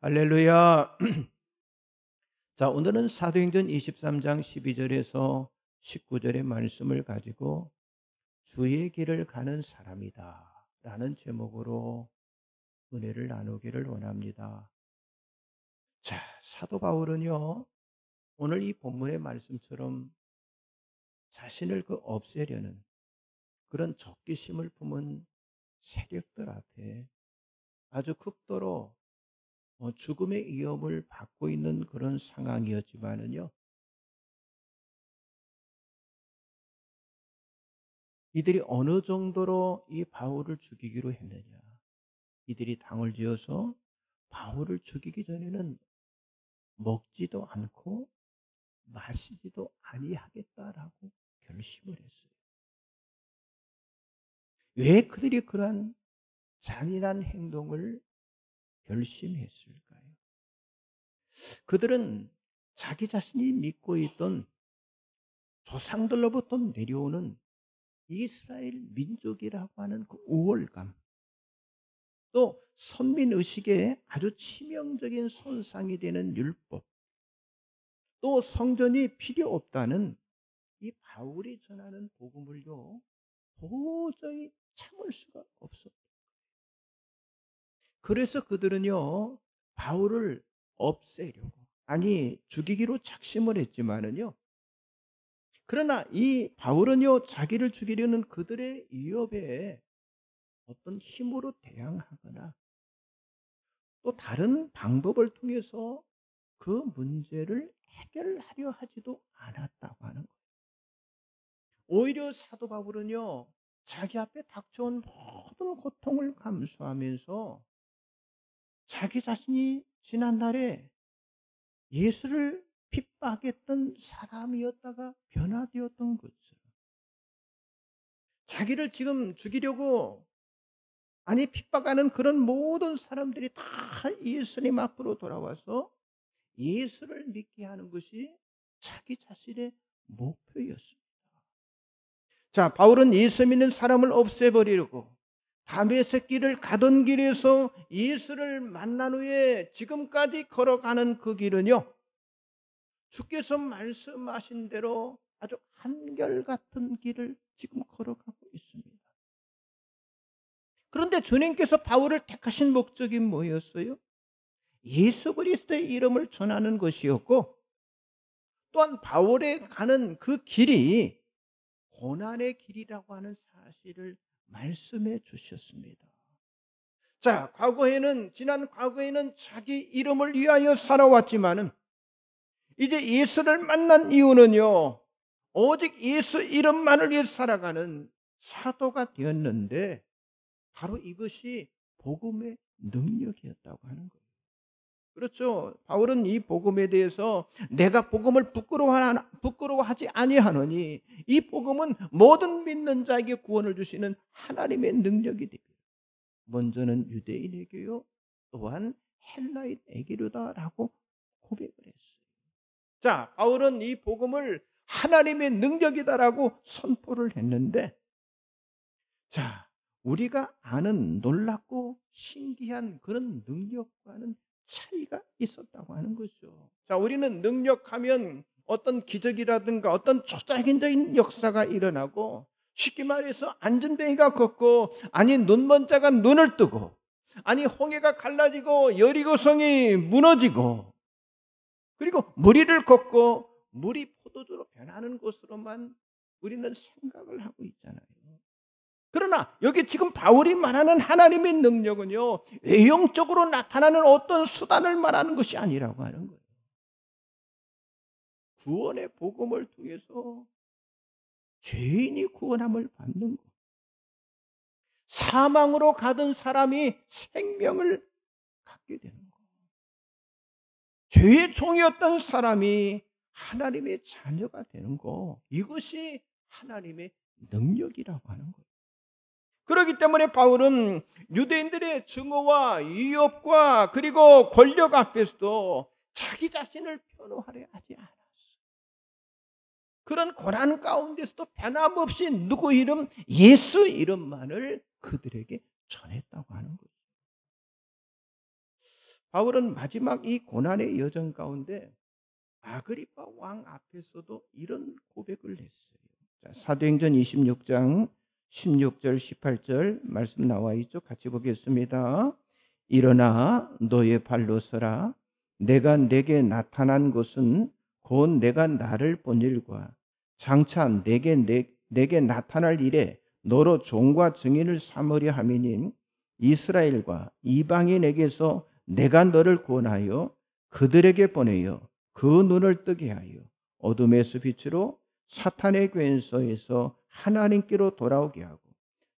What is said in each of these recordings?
할렐루야. 자, 오늘은 사도행전 23장 12절에서 19절의 말씀을 가지고 주의 길을 가는 사람이다 라는 제목으로 은혜를 나누기를 원합니다. 자, 사도 바울은요, 오늘 이 본문의 말씀처럼 자신을 없애려는 그런 적개심을 품은 세력들 앞에 아주 극도로 죽음의 위험을 받고 있는 그런 상황이었지만은요, 이들이 어느 정도로 이 바울을 죽이기로 했느냐. 이들이 당을 지어서 바울을 죽이기 전에는 먹지도 않고 마시지도 아니하겠다라고 결심을 했어요. 왜 그들이 그러한 잔인한 행동을 결심했을까요? 그들은 자기 자신이 믿고 있던 조상들로부터 내려오는 이스라엘 민족이라고 하는 그 우월감, 또 선민의식에 아주 치명적인 손상이 되는 율법, 또 성전이 필요 없다는 이 바울이 전하는 복음을요, 도저히 참을 수가 없었다. 그래서 그들은요, 바울을 없애려고, 아니 죽이기로 작심을 했지만은요, 그러나 이 바울은요, 자기를 죽이려는 그들의 위협에 어떤 힘으로 대항하거나 또 다른 방법을 통해서 그 문제를 해결하려 하지도 않았다고 하는 거예요. 오히려 사도 바울은요, 자기 앞에 닥쳐온 모든 고통을 감수하면서 자기 자신이 지난날에 예수를 핍박했던 사람이었다가 변화되었던 것처럼, 자기를 지금 죽이려고 핍박하는 그런 모든 사람들이 다 예수님 앞으로 돌아와서 예수를 믿게 하는 것이 자기 자신의 목표였습니다. 자, 바울은 예수 믿는 사람을 없애버리려고 다메섹 길을 가던 길에서 예수를 만난 후에 지금까지 걸어가는 그 길은요, 주께서 말씀하신 대로 아주 한결같은 길을 지금 걸어가고 있습니다. 그런데 주님께서 바울을 택하신 목적이 뭐였어요? 예수 그리스도의 이름을 전하는 것이었고, 또한 바울의 가는 그 길이 고난의 길이라고 하는 사실을 말씀해 주셨습니다. 자, 지난 과거에는 자기 이름을 위하여 살아왔지만은 이제 예수를 만난 이유는요, 오직 예수 이름만을 위해 살아가는 사도가 되었는데, 바로 이것이 복음의 능력이었다고 하는 거예요. 그렇죠. 바울은 이 복음에 대해서 내가 복음을 부끄러워하지 아니하노니 이 복음은 모든 믿는 자에게 구원을 주시는 하나님의 능력이 됩니다. 먼저는 유대인에게요, 또한 헬라인에게로다라고 고백을 했어요. 자, 바울은 이 복음을 하나님의 능력이다라고 선포를 했는데, 자, 우리가 아는 놀랍고 신기한 그런 능력과는 차이가 있었다고 하는 거죠. 자, 우리는 능력하면 어떤 기적이라든가 어떤 초자연적인 역사가 일어나고, 쉽게 말해서 안전뱅이가 걷고, 눈먼 자가 눈을 뜨고, 홍해가 갈라지고 여리고성이 무너지고, 그리고 무리를 걷고 물이 포도주로 변하는 것으로만 우리는 생각을 하고 있잖아요. 그러나 여기 지금 바울이 말하는 하나님의 능력은요, 외형적으로 나타나는 어떤 수단을 말하는 것이 아니라고 하는 거예요. 구원의 복음을 통해서 죄인이 구원함을 받는 것, 사망으로 가던 사람이 생명을 갖게 되는 것, 죄의 종이었던 사람이 하나님의 자녀가 되는 것, 이것이 하나님의 능력이라고 하는 거예요. 그렇기 때문에 바울은 유대인들의 증오와 위협과 그리고 권력 앞에서도 자기 자신을 변호하려 하지 않았어요. 그런 고난 가운데서도 변함없이 누구 이름, 예수 이름만을 그들에게 전했다고 하는 거죠. 바울은 마지막 이 고난의 여정 가운데 아그리파 왕 앞에서도 이런 고백을 했어요. 자, 사도행전 26장 16절 18절 말씀 나와 있죠. 같이 보겠습니다. 일어나 너의 발로 서라. 내가 내게 나타난 것은 곧 내가 나를 본 일과 장차 내게 나타날 일에 너로 종과 증인을 삼으려 함이니 이스라엘과 이방인에게서 내가 너를 구원하여 그들에게 보내어 그 눈을 뜨게 하여 어둠에서 빛으로 사탄의 권세에서 하나님께로 돌아오게 하고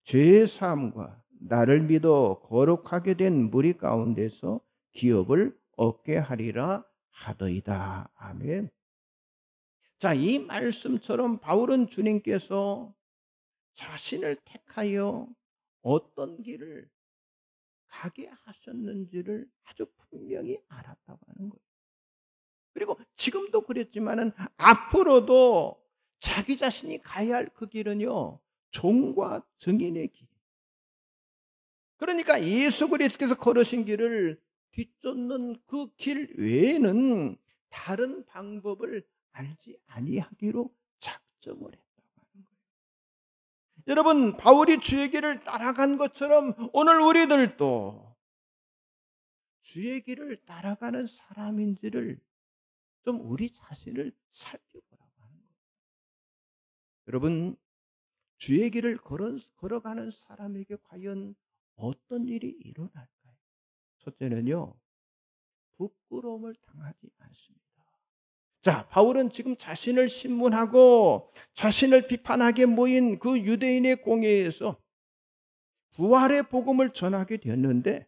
죄의 사함과 나를 믿어 거룩하게 된 무리 가운데서 기업을 얻게 하리라 하더이다. 아멘. 자, 이 말씀처럼 바울은 주님께서 자신을 택하여 어떤 길을 가게 하셨는지를 아주 분명히 알았다고 하는 거예요. 그리고 지금도 그랬지만은 앞으로도 자기 자신이 가야 할 그 길은요, 종과 증인의 길. 그러니까 예수 그리스도께서 걸으신 길을 뒤쫓는 그 길 외에는 다른 방법을 알지 아니하기로 작정을 했다고 하는 거예요. 여러분, 바울이 주의 길을 따라간 것처럼 오늘 우리들도 주의 길을 따라가는 사람인지를 좀 우리 자신을 살펴보라고 하는 거예요. 여러분, 주의 길을 걸어가는 사람에게 과연 어떤 일이 일어날까요? 첫째는요, 부끄러움을 당하지 않습니다. 자, 바울은 지금 자신을 신문하고 자신을 비판하게 모인 그 유대인의 공회에서 부활의 복음을 전하게 되었는데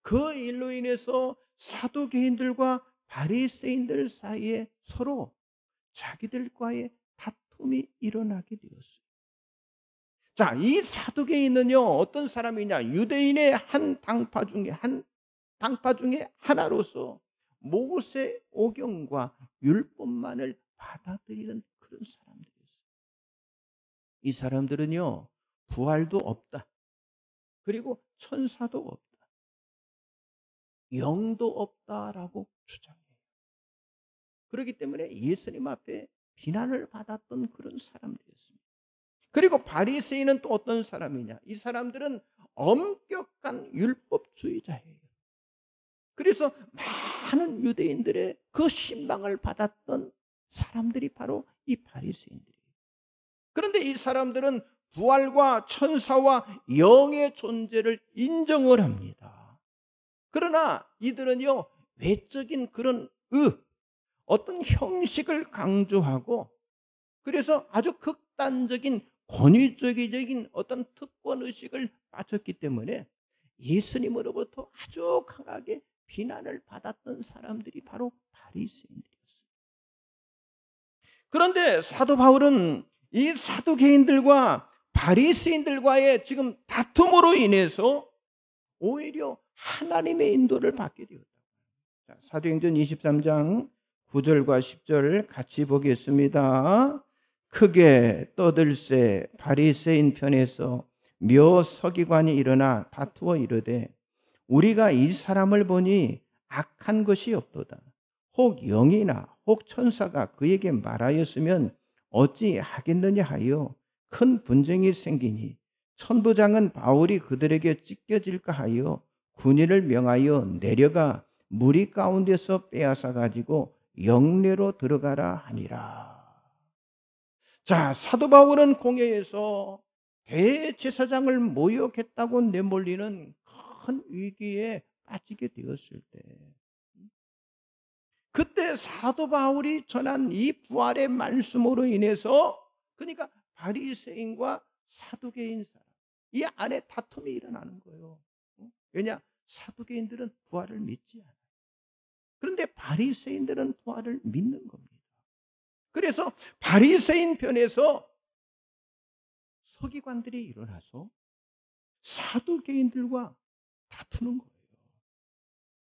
그 일로 인해서 사두개인들과 바리새인들 사이에 서로 자기들과의 다툼이 일어나게 되었어요. 자, 이 사두개인은요, 어떤 사람이냐? 유대인의 한 당파 중에 하나로서 모세 오경과 율법만을 받아들이는 그런 사람들이었어요. 이 사람들은요, 부활도 없다. 그리고 천사도 없다. 영도 없다라고 주장해요. 그렇기 때문에 예수님 앞에 비난을 받았던 그런 사람들이었습니다. 그리고 바리새인은 또 어떤 사람이냐? 이 사람들은 엄격한 율법주의자예요. 그래서 많은 유대인들의 그 신방을 받았던 사람들이 바로 이 바리새인들이에요. 그런데 이 사람들은 부활과 천사와 영의 존재를 인정을 합니다. 그러나 이들은요, 외적인 그런 어떤 형식을 강조하고 그래서 아주 극단적인 권위주의적인 어떤 특권의식을 빠졌기 때문에 예수님으로부터 아주 강하게 비난을 받았던 사람들이 바로 바리새인들이었어요. 그런데 사도 바울은 이 사두개인들과 바리새인들과의 지금 다툼으로 인해서 오히려 하나님의 인도를 받게 되었다. 자, 사도행전 23장 9절과 10절 같이 보겠습니다. 크게 떠들새 바리새인 편에서 몇 서기관이 일어나 다투어 이르되 우리가 이 사람을 보니 악한 것이 없도다. 혹 영이나 혹 천사가 그에게 말하였으면 어찌 하겠느냐 하여 큰 분쟁이 생기니 천부장은 바울이 그들에게 찢겨질까 하여 군인을 명하여 내려가 무리 가운데서 빼앗아 가지고 영내로 들어가라 하니라. 자, 사도 바울은 공회에서 대제사장을 모욕했다고 내몰리는 큰 위기에 빠지게 되었을 때 그때 사도 바울이 전한 이 부활의 말씀으로 인해서 그러니까 바리새인과 사두개인 사람 이 안에 다툼이 일어나는 거예요. 왜냐? 사두개인들은 부활을 믿지 않아요. 그런데 바리새인들은 부활을 믿는 겁니다. 그래서 바리새인 편에서 서기관들이 일어나서 사두개인들과 다투는 거예요.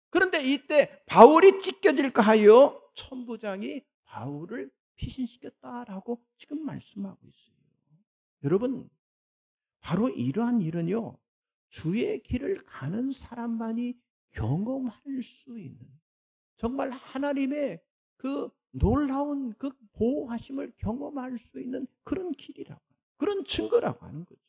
그런데 이때 바울이 찢겨질까 하여 천부장이 바울을 피신시켰다라고 지금 말씀하고 있어요. 여러분, 바로 이러한 일은요, 주의 길을 가는 사람만이 경험할 수 있는, 정말 하나님의 그 놀라운 그 보호하심을 경험할 수 있는 그런 길이라고, 그런 증거라고 하는 거죠.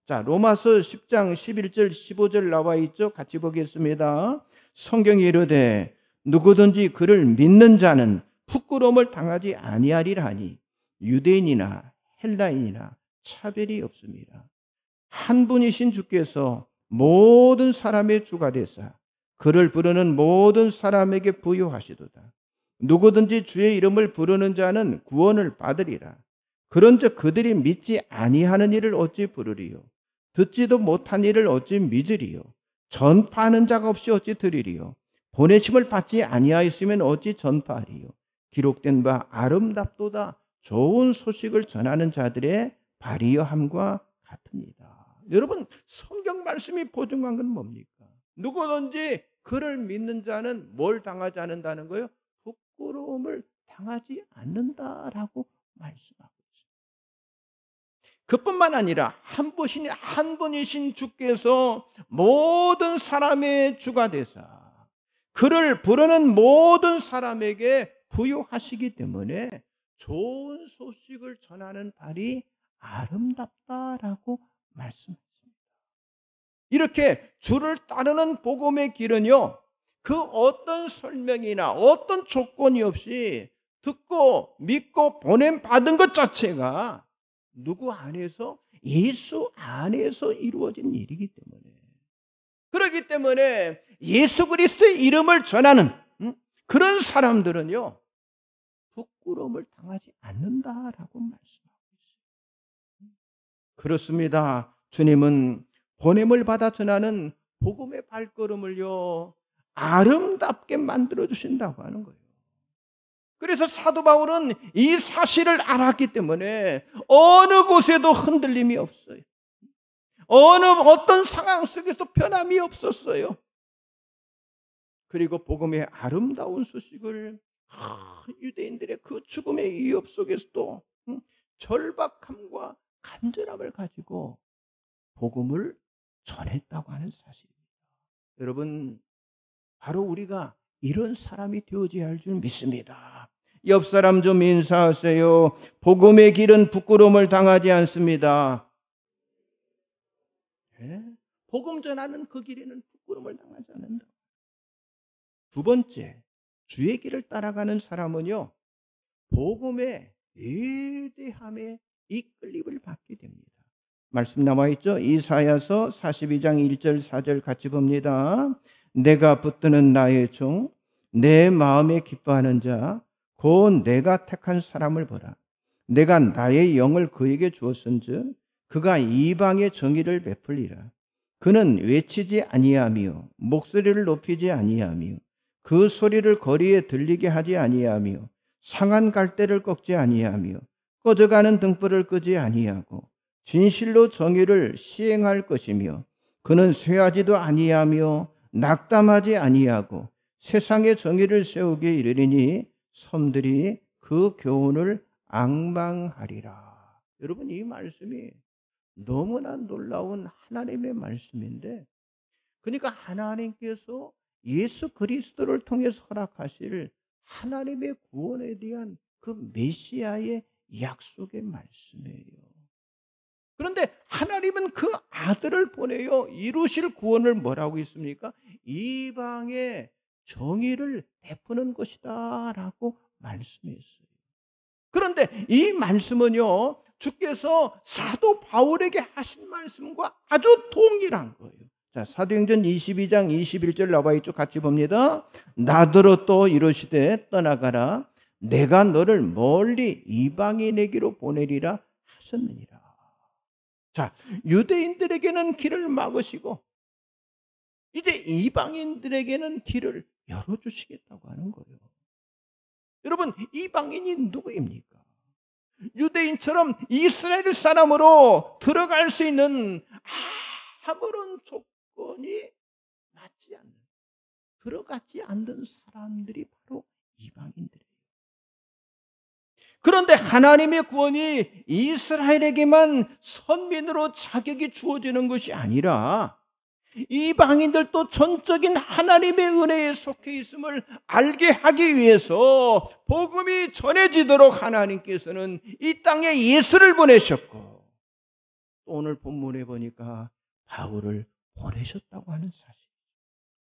자, 로마서 10장 11절 15절 나와 있죠. 같이 보겠습니다. 성경이 이르되 누구든지 그를 믿는 자는 부끄러움을 당하지 아니하리라 하니 유대인이나 헬라인이나 차별이 없습니다. 한 분이신 주께서 모든 사람의 주가 되사 그를 부르는 모든 사람에게 부여하시도다. 누구든지 주의 이름을 부르는 자는 구원을 받으리라. 그런즉 그들이 믿지 아니하는 일을 어찌 부르리요? 듣지도 못한 일을 어찌 믿으리요? 전파하는 자가 없이 어찌 들으리요? 보내심을 받지 아니하였으면 어찌 전파하리요? 기록된 바 아름답도다 좋은 소식을 전하는 자들의 발이여함과 같으니라. 여러분, 성경 말씀이 보증한 건 뭡니까? 누구든지 그를 믿는 자는 뭘 당하지 않는다는 거예요? 부끄러움을 당하지 않는다라고 말씀하고 있습니다. 그뿐만 아니라 한 분이신 주께서 모든 사람의 주가 되사 그를 부르는 모든 사람에게 부여하시기 때문에 좋은 소식을 전하는 발이 아름답다라고 말씀하십니다. 이렇게 주를 따르는 복음의 길은요, 그 어떤 설명이나 어떤 조건이 없이 듣고 믿고 보냄 받은 것 자체가 누구 안에서, 예수 안에서 이루어진 일이기 때문에, 그렇기 때문에 예수 그리스도의 이름을 전하는 그런 사람들은요, 부끄러움을 당하지 않는다라고 말씀하고 있어요. 그렇습니다. 주님은 보냄을 받아 전하는 복음의 발걸음을요, 아름답게 만들어 주신다고 하는 거예요. 그래서 사도 바울은 이 사실을 알았기 때문에 어느 곳에도 흔들림이 없어요. 어떤 상황 속에서 변함이 없었어요. 그리고 복음의 아름다운 소식을 유대인들의 그 죽음의 위협 속에서도 절박함과 간절함을 가지고 복음을 전했다고 하는 사실입니다. 여러분, 바로 우리가 이런 사람이 되어져야 할 줄 믿습니다. 옆 사람 좀 인사하세요. 복음의 길은 부끄러움을 당하지 않습니다. 네? 복음 전하는 그 길에는 부끄러움을 당하지 않는다. 두 번째, 주의 길을 따라가는 사람은요, 복음의 위대함에 이끌림을 받게 됩니다. 말씀 나와 있죠. 이사야서 42장 1절 4절 같이 봅니다. 내가 붙드는 나의 종, 내 마음에 기뻐하는 자, 곧 내가 택한 사람을 보라. 내가 나의 영을 그에게 주었은즉 그가 이방의 정의를 베풀리라. 그는 외치지 아니하며 목소리를 높이지 아니하며 그 소리를 거리에 들리게 하지 아니하며 상한 갈대를 꺾지 아니하며 꺼져가는 등불을 끄지 아니하고 진실로 정의를 시행할 것이며 그는 쇠하지도 아니하며 낙담하지 아니하고 세상의 정의를 세우게 이르리니 섬들이 그 교훈을 앙망하리라. 여러분, 이 말씀이 너무나 놀라운 하나님의 말씀인데, 그러니까 하나님께서 예수 그리스도를 통해서 허락하실 하나님의 구원에 대한 그 메시아의 약속의 말씀이에요. 그런데 하나님은 그 아들을 보내요 이루실 구원을 뭐라고 했습니까? 이방의 정의를 베푸는 것이다 라고 말씀했어요. 그런데 이 말씀은요, 주께서 사도 바울에게 하신 말씀과 아주 동일한 거예요. 자, 사도행전 22장 21절 나와 있죠. 같이 봅니다. 나더러 또 이르시되 떠나가라. 내가 너를 멀리 이방인에게로 보내리라 하셨느니라. 자, 유대인들에게는 길을 막으시고 이제 이방인들에게는 길을 열어주시겠다고 하는 거예요. 여러분, 이방인이 누구입니까? 유대인처럼 이스라엘 사람으로 들어갈 수 있는 아무런 조건이 맞지 않는, 들어가지 않는 사람들이 바로 이방인들이에요. 그런데 하나님의 구원이 이스라엘에게만 선민으로 자격이 주어지는 것이 아니라 이방인들도 전적인 하나님의 은혜에 속해 있음을 알게 하기 위해서 복음이 전해지도록 하나님께서는 이 땅에 예수를 보내셨고, 오늘 본문에 보니까 바울을 보내셨다고 하는 사실.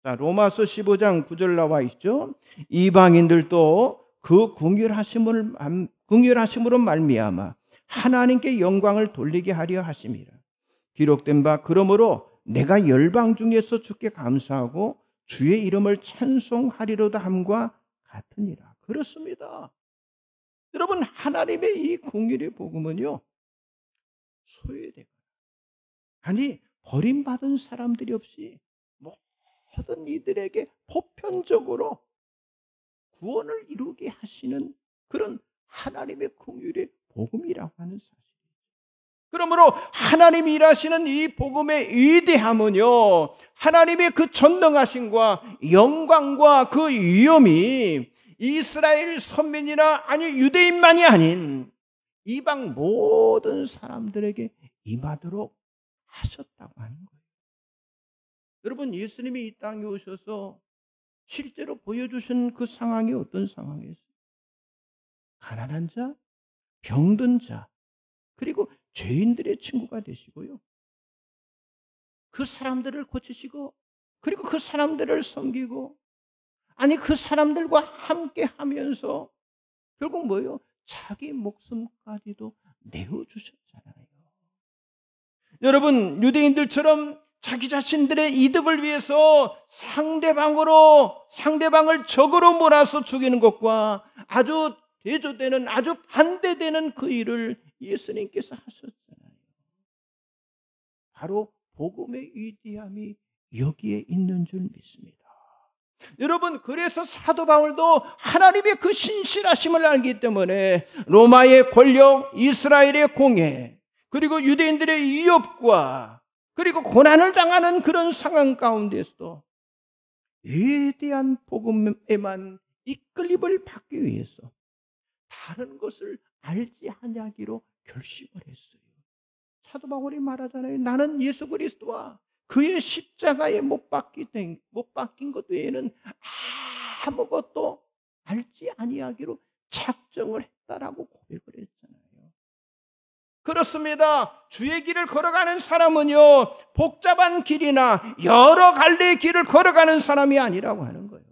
자, 로마서 15장 9절 나와 있죠. 이방인들도 그 긍휼하심으로 말미암아 하나님께 영광을 돌리게 하려 하심이라. 기록된 바 그러므로 내가 열방 중에서 주께 감사하고 주의 이름을 찬송하리로다 함과 같으니라. 그렇습니다. 여러분, 하나님의 이 긍휼의 복음은요, 소외되거나, 아니 버림받은 사람들이 없이 모든 이들에게 보편적으로 구원을 이루게 하시는 그런 하나님의 긍휼의 복음이라고 하는 사실. 그러므로 하나님이 일하시는 이 복음의 위대함은요, 하나님의 그 전능하심과 영광과 그 위엄이 이스라엘 선민이나 아니 유대인만이 아닌 이방 모든 사람들에게 임하도록 하셨다고 하는 거예요. 여러분, 예수님이 이 땅에 오셔서 실제로 보여주신 그 상황이 어떤 상황이었어요? 가난한 자, 병든 자, 그리고 죄인들의 친구가 되시고요, 그 사람들을 고치시고, 그리고 그 사람들을 섬기고, 아니 그 사람들과 함께 하면서 결국 뭐예요? 자기 목숨까지도 내어주셨잖아요. 여러분, 유대인들처럼 자기 자신들의 이득을 위해서 상대방을 적으로 몰아서 죽이는 것과 아주 대조되는, 아주 반대되는 그 일을 예수님께서 하셨잖아요. 바로 복음의 위대함이 여기에 있는 줄 믿습니다. 여러분, 그래서 사도 바울도 하나님의 그 신실하심을 알기 때문에 로마의 권력, 이스라엘의 공회, 그리고 유대인들의 위협과 그리고 고난을 당하는 그런 상황 가운데서도 위대한 복음에만 이끌림을 받기 위해서 다른 것을 알지 아니하기로 결심을 했어요. 사도 바울이 말하잖아요. 나는 예수 그리스도와 그의 십자가에 못 박힌 것 외에는 아무것도 알지 아니하기로 작정을 했다라고 고백을 했잖아요. 그렇습니다. 주의 길을 걸어가는 사람은요, 복잡한 길이나 여러 갈래의 길을 걸어가는 사람이 아니라고 하는 거예요.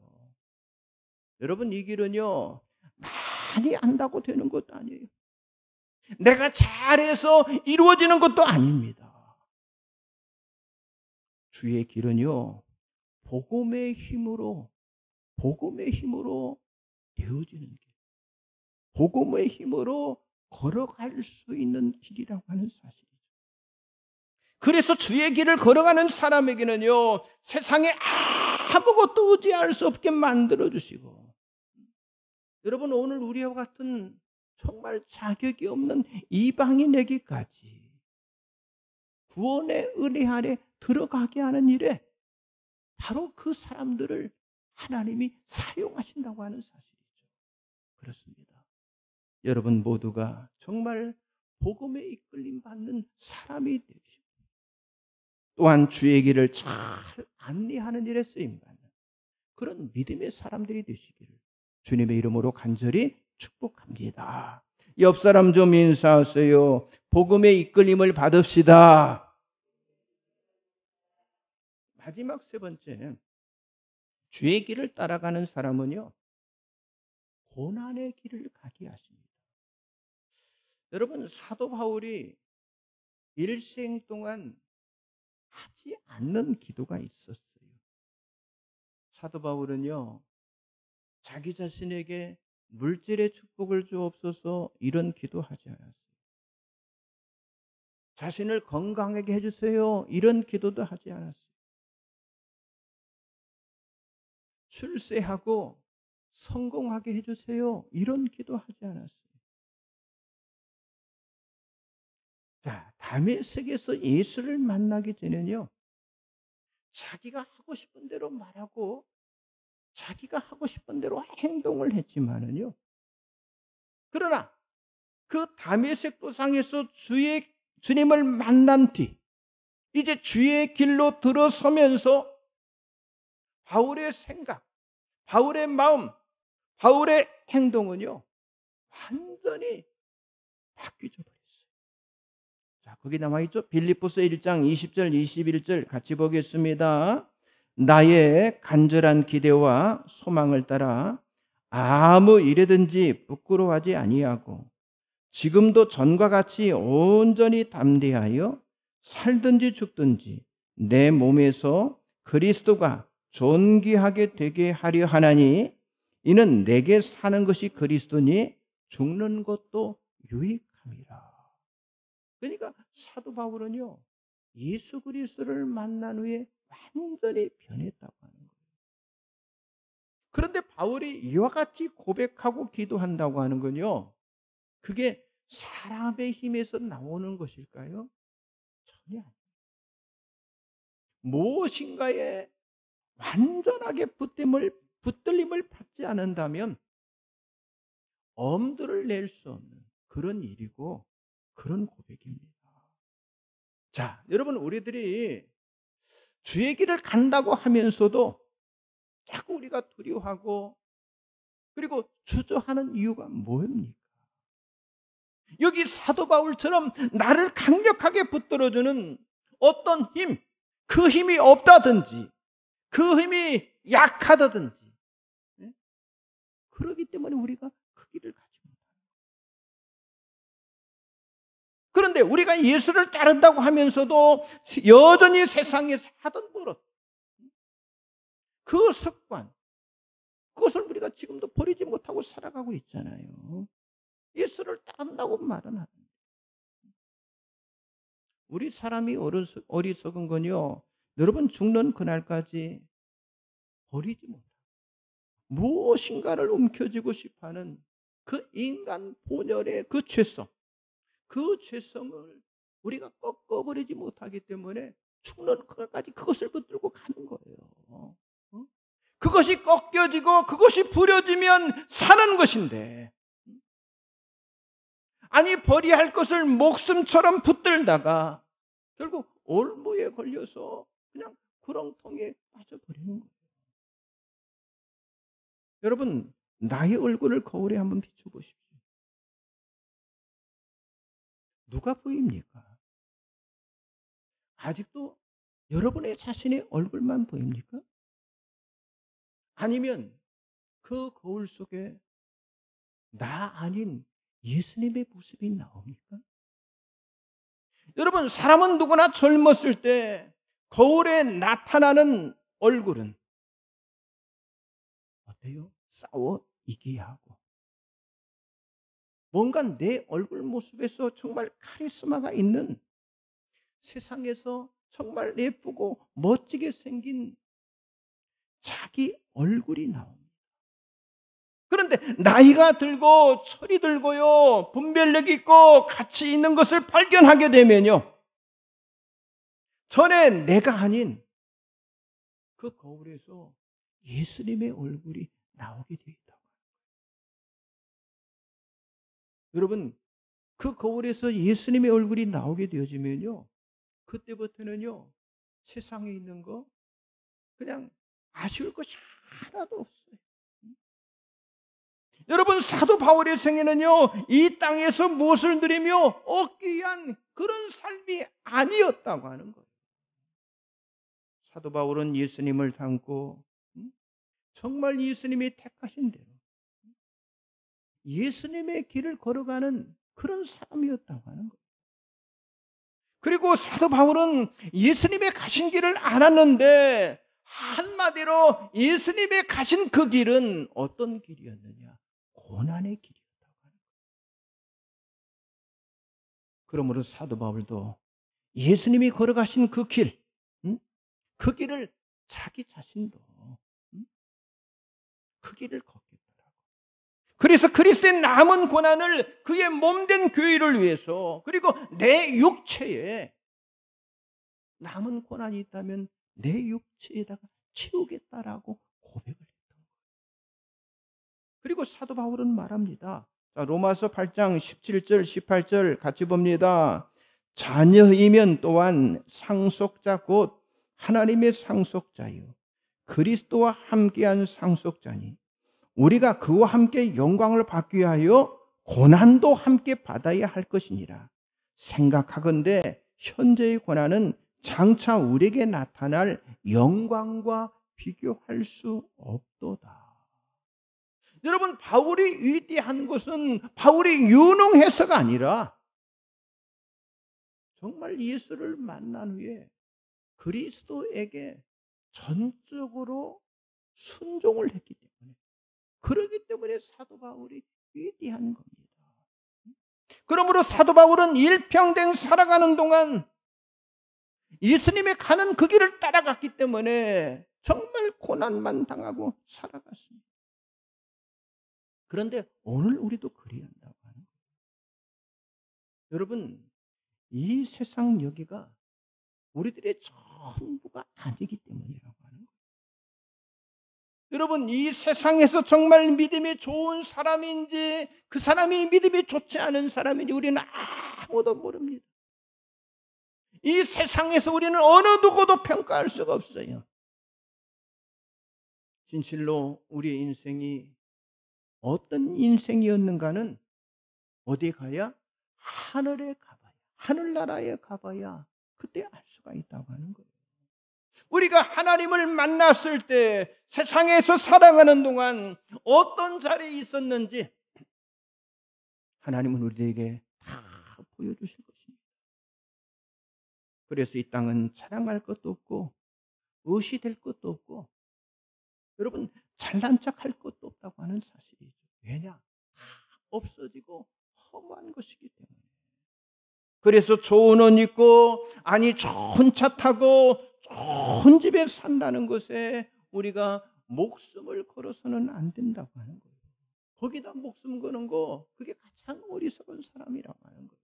여러분, 이 길은요, 많이 안다고 되는 것도 아니에요. 내가 잘해서 이루어지는 것도 아닙니다. 주의 길은요, 복음의 힘으로 되어지는 길, 복음의 힘으로 걸어갈 수 있는 길이라고 하는 사실이죠. 그래서 주의 길을 걸어가는 사람에게는요, 세상에 아무것도 의지할 수 없게 만들어주시고, 여러분, 오늘 우리와 같은 정말 자격이 없는 이방인에게까지 구원의 은혜 아래 들어가게 하는 일에 바로 그 사람들을 하나님이 사용하신다고 하는 사실이죠. 그렇습니다. 여러분 모두가 정말 복음에 이끌림 받는 사람이 되시고, 또한 주의 길을 잘 안내하는 일에 쓰임받는 그런 믿음의 사람들이 되시기를 주님의 이름으로 간절히 축복합니다. 옆 사람 좀 인사하세요. 복음의 이끌림을 받읍시다. 마지막 세 번째, 주의 길을 따라가는 사람은요, 고난의 길을 가게 하십니다. 여러분, 사도 바울이 일생 동안 하지 않는 기도가 있었어요. 사도 바울은요, 자기 자신에게 물질의 축복을 주옵소서 이런 기도하지 않았어요. 자신을 건강하게 해주세요 이런 기도도 하지 않았어요. 출세하고 성공하게 해주세요 이런 기도하지 않았어요. 자, 다메섹에서 예수를 만나기 전에는요, 자기가 하고 싶은 대로 말하고 자기가 하고 싶은 대로 행동을 했지만은요, 그러나 그 다메섹 도상에서 주님을 만난 뒤 이제 주의 길로 들어서면서 바울의 생각, 바울의 마음, 바울의 행동은요, 완전히 바뀌어져 버렸어요. 자, 거기 나와 있죠? 빌립보서 1장 20절, 21절 같이 보겠습니다. 나의 간절한 기대와 소망을 따라 아무 일에든지 부끄러워하지 아니하고 지금도 전과 같이 온전히 담대하여 살든지 죽든지 내 몸에서 그리스도가 존귀하게 되게 하려 하나니 이는 내게 사는 것이 그리스도니 죽는 것도 유익함이라. 그러니까 사도 바울은요, 예수 그리스도를 만난 후에 완전히 변했다고 하는 거예요. 그런데 바울이 이와 같이 고백하고 기도한다고 하는 건요, 그게 사람의 힘에서 나오는 것일까요? 전혀 아니에요. 무엇인가에 완전하게 붙들림을 받지 않는다면 엄두를 낼 수 없는 그런 일이고 그런 고백입니다. 자, 여러분, 우리들이 주의 길을 간다고 하면서도 자꾸 우리가 두려워하고 그리고 주저하는 이유가 뭡니까? 여기 사도 바울처럼 나를 강력하게 붙들어주는 어떤 힘, 그 힘이 없다든지 그 힘이 약하다든지, 그러기 때문에 우리가 그 길을 가지 못해요. 그런데 우리가 예수를 따른다고 하면서도 여전히 세상에서 하던 버릇, 그 습관, 그것을 우리가 지금도 버리지 못하고 살아가고 있잖아요. 예수를 따른다고 말은 하는데 우리 사람이 어리석은 건요, 여러분, 죽는 그날까지 버리지 못하고 무엇인가를 움켜쥐고 싶어하는 그 인간 본연의 그 죄성, 그 죄성을 우리가 꺾어버리지 못하기 때문에 죽는 그날까지 그것을 붙들고 가는 거예요. 그것이 꺾여지고 그것이 부려지면 사는 것인데, 아니 버려야 할 것을 목숨처럼 붙들다가 결국 올무에 걸려서 그냥 구렁텅이에 빠져버리는 거예요. 여러분, 나의 얼굴을 거울에 한번 비춰보십시오. 누가 보입니까? 아직도 여러분의 자신의 얼굴만 보입니까? 아니면 그 거울 속에 나 아닌 예수님의 모습이 나옵니까? 여러분, 사람은 누구나 젊었을 때 거울에 나타나는 얼굴은 어때요? 싸워 이겨야 하고, 뭔가 내 얼굴 모습에서 정말 카리스마가 있는, 세상에서 정말 예쁘고 멋지게 생긴 자기 얼굴이 나옵니다. 그런데 나이가 들고 철이 들고요, 분별력 있고 가치 있는 것을 발견하게 되면요, 전에 내가 아닌 그 거울에서 예수님의 얼굴이 나오게 되어 있다고. 여러분, 그 거울에서 예수님의 얼굴이 나오게 되어지면요, 그때부터는요, 세상에 있는 거 그냥 아쉬울 것이 하나도 없어요. 여러분, 사도 바울의 생애는요, 이 땅에서 무엇을 누리며 얻기 위한 그런 삶이 아니었다고 하는 거예요. 사도 바울은 예수님을 닮고 정말 예수님이 택하신 대로 예수님의 길을 걸어가는 그런 사람이었다고 하는 거예요. 그리고 사도 바울은 예수님의 가신 길을 알았는데 한마디로 예수님의 가신 그 길은 어떤 길이었느냐? 고난의 길이었다고 하는 거예요. 그러므로 사도 바울도 예수님이 걸어가신 그 길, 그 길을 자기 자신도 그 길을 걷겠더라고. 그래서 그리스도의 남은 고난을 그의 몸된 교회를 위해서, 그리고 내 육체에 남은 고난이 있다면 내 육체에다가 채우겠다라고 고백을 했던 거예요. 그리고 사도 바울은 말합니다. 자, 로마서 8장 17절 18절 같이 봅니다. 자녀이면 또한 상속자 곧 하나님의 상속자요 그리스도와 함께한 상속자니 우리가 그와 함께 영광을 받기 위하여 고난도 함께 받아야 할 것이니라. 생각하건대 현재의 고난은 장차 우리에게 나타날 영광과 비교할 수 없도다. 여러분, 바울이 위대한 것은 바울이 유능해서가 아니라 정말 예수를 만난 후에 그리스도에게 전적으로 순종을 했기 때문에, 그렇기 때문에 사도 바울이 위대한 겁니다. 그러므로 사도 바울은 일평생 살아가는 동안 예수님이 가는 그 길을 따라갔기 때문에 정말 고난만 당하고 살아갔습니다. 그런데 오늘 우리도 그래야 한다고 하는 거예요. 여러분, 이 세상 여기가 우리들의 전부가 아니기 때문이라고 하는 거예요. 여러분, 이 세상에서 정말 믿음이 좋은 사람인지 그 사람이 믿음이 좋지 않은 사람인지 우리는 아무도 모릅니다. 이 세상에서 우리는 어느 누구도 평가할 수가 없어요. 진실로 우리의 인생이 어떤 인생이었는가는 어디 가야? 하늘에 가봐야, 하늘나라에 가봐야 그때 알 수가 있다고 하는 거예요. 우리가 하나님을 만났을 때 세상에서 살아가는 동안 어떤 자리에 있었는지 하나님은 우리에게 다 보여주실 것입니다. 그래서 이 땅은 자랑할 것도 없고 의시될 것도 없고 여러분 잘난 척할 것도 없다고 하는 사실이죠. 왜냐? 다 없어지고 허무한 것이기 때문에. 그래서 좋은 옷 입고 아니 좋은 차 타고 좋은 집에 산다는 것에 우리가 목숨을 걸어서는 안 된다고 하는 거예요. 거기다 목숨 거는 거 그게 가장 어리석은 사람이라고 하는 거예요.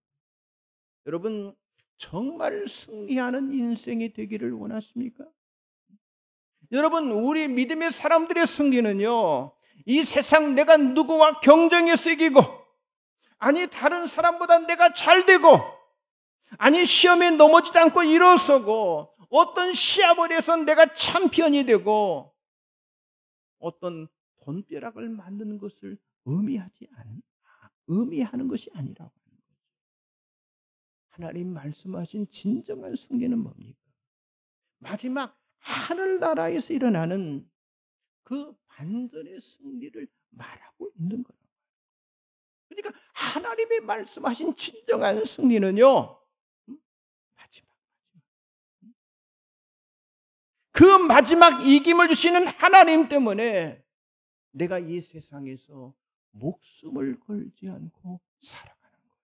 여러분 정말 승리하는 인생이 되기를 원하십니까? 여러분 우리 믿음의 사람들의 승리는요 이 세상 내가 누구와 경쟁해서 이기고 아니 다른 사람보다 내가 잘 되고 아니 시험에 넘어지지 않고 일어서고 어떤 시합을 해서 내가 챔피언이 되고 어떤 돈벼락을 만드는 것을 의미하는 것이 아니라고 하는 거죠. 하나님 말씀하신 진정한 승리는 뭡니까? 마지막 하늘나라에서 일어나는 그 반전의 승리를 말하고 있는 거예요. 그러니까 하나님이 말씀하신 진정한 승리는요 그 마지막 이김을 주시는 하나님 때문에 내가 이 세상에서 목숨을 걸지 않고 살아가는 거예요.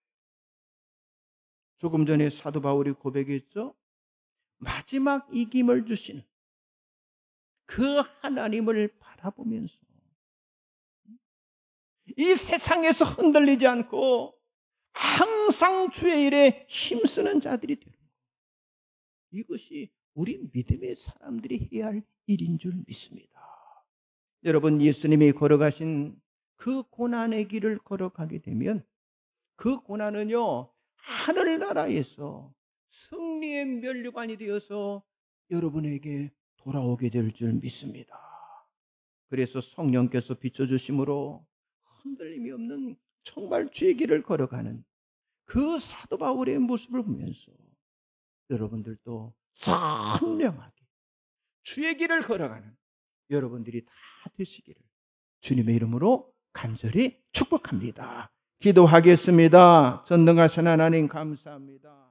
조금 전에 사도 바울이 고백했죠. 마지막 이김을 주시는 그 하나님을 바라보면서 이 세상에서 흔들리지 않고 항상 주의 일에 힘쓰는 자들이 되는 거예요. 이것이 우리 믿음의 사람들이 해야 할 일인 줄 믿습니다. 여러분 예수님이 걸어가신 그 고난의 길을 걸어가게 되면 그 고난은요 하늘나라에서 승리의 면류관이 되어서 여러분에게 돌아오게 될 줄 믿습니다. 그래서 성령께서 비춰주심으로 흔들림이 없는 정말 주의 길을 걸어가는 그 사도 바울의 모습을 보면서 여러분들도 선명하게 주의 길을 걸어가는 여러분들이 다 되시기를 주님의 이름으로 간절히 축복합니다. 기도하겠습니다. 전능하신 하나님 감사합니다.